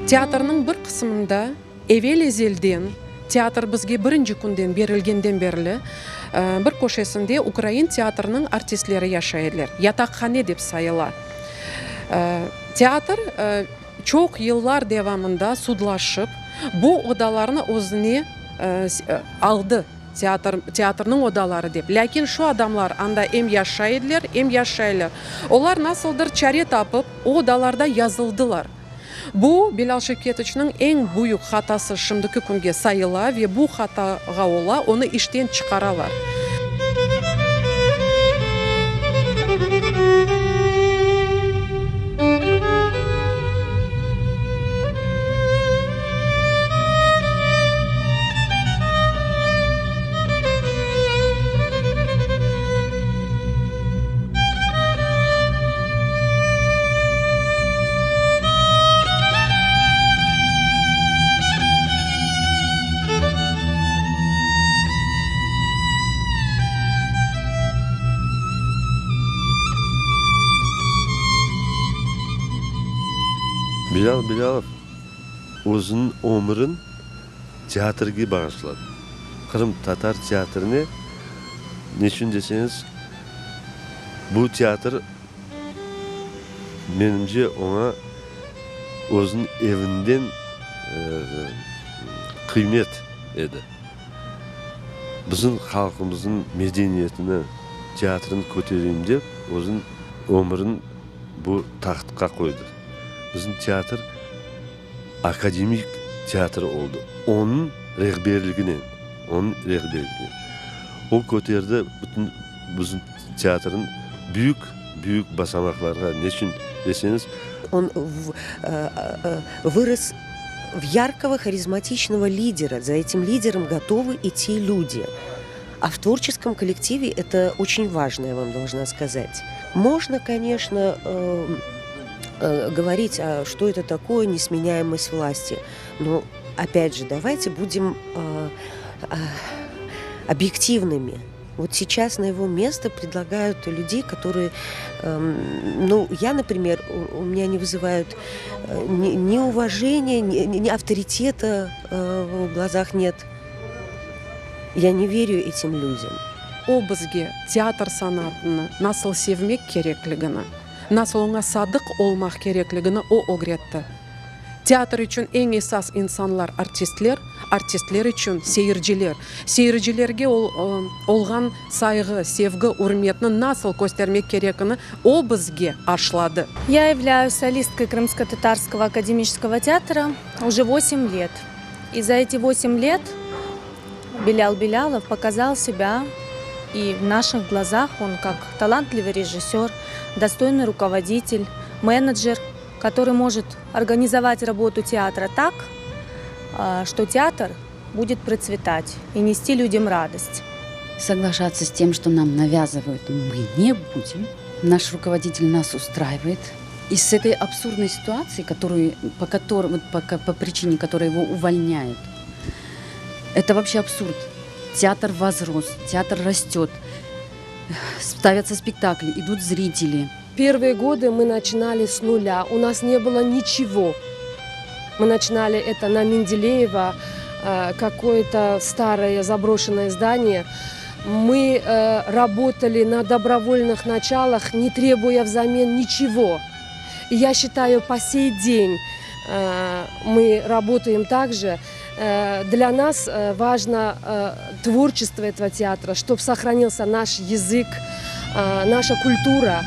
Театрның бір қысымында evvel ezelden teatr bizge birinci күнден берілгенден берлі bir көшесінде Украин театрының артистлері yaşaydılar. Yatakхане деп sayıla. Teatr çok yıllar devamında sudlaşıp bu odalarını özüne aldı. Teatrның odaları деп. Lakin şu adamlar anda hem yaşaydılar hem yaşaylar. Onlar nasıldır çare tapıp o odalarda yazıldılar. Bu Bilal Şevketovich'ның en büyük hatası şimdiki күнге sayıla ve bu hataға ola onu işten çıkaralar. Bilal Bilalov o'zining umrin teatrga bag'ishladi. Qrim tatar teatrini nechun desangiz, bu teatr menimcha ona o'zining evinden qiymat edi. Bizning xalqimizning medeniyetini, teatrini ko'tarayim deb o'zining umrini bu taxtga qo'ydi. Bizim teatr akademik teatr oldu. Onun rehberliğine. O köterde bütün bizim teatrın büyük basamaklarına neçin deseniz. Он вырос в яркого, харизматичного лидера. За этим лидером готовы идти люди. А в творческом коллективе это очень важно, я вам должна сказать. Можно, конечно, говорить, что это такое несменяемость власти. Но, опять же, давайте будем объективными. Вот сейчас на его место предлагают людей, которые, я, например, у меня не вызывают ни уважения, ни авторитета в глазах нет. Я не верю этим людям. O bizge teatr sanatını nasıl sevmek gereklігini, nasıl ona sadık olmak gereklігini o öğretti. Teatr için en esas insanlar artistler için seyirciler. Seyircilerge olgan saygı, sevgi, hürmetini nasıl göstermek gerekini o bizge aşladı. Я являюсь солисткой Крымско-Татарского академического театра уже 8 лет. И за эти 8 лет Белял Белялов показал себя, и в наших глазах он как талантливый режиссер, достойный руководитель, менеджер, который может организовать работу театра так, что театр будет процветать и нести людям радость. Соглашаться с тем, что нам навязывают, мы не будем. Наш руководитель нас устраивает. И с этой абсурдной ситуации, по причине которой его увольняют, это вообще абсурд. Театр возрос, театр растет, ставятся спектакли, идут зрители. Первые годы мы начинали с нуля, у нас не было ничего. Мы начинали это на Менделеева, какое-то старое заброшенное здание. Мы работали на добровольных началах, не требуя взамен ничего. И я считаю, по сей день мы работаем так же. Для нас важно творчество этого театра, чтобы сохранился наш язык, наша культура.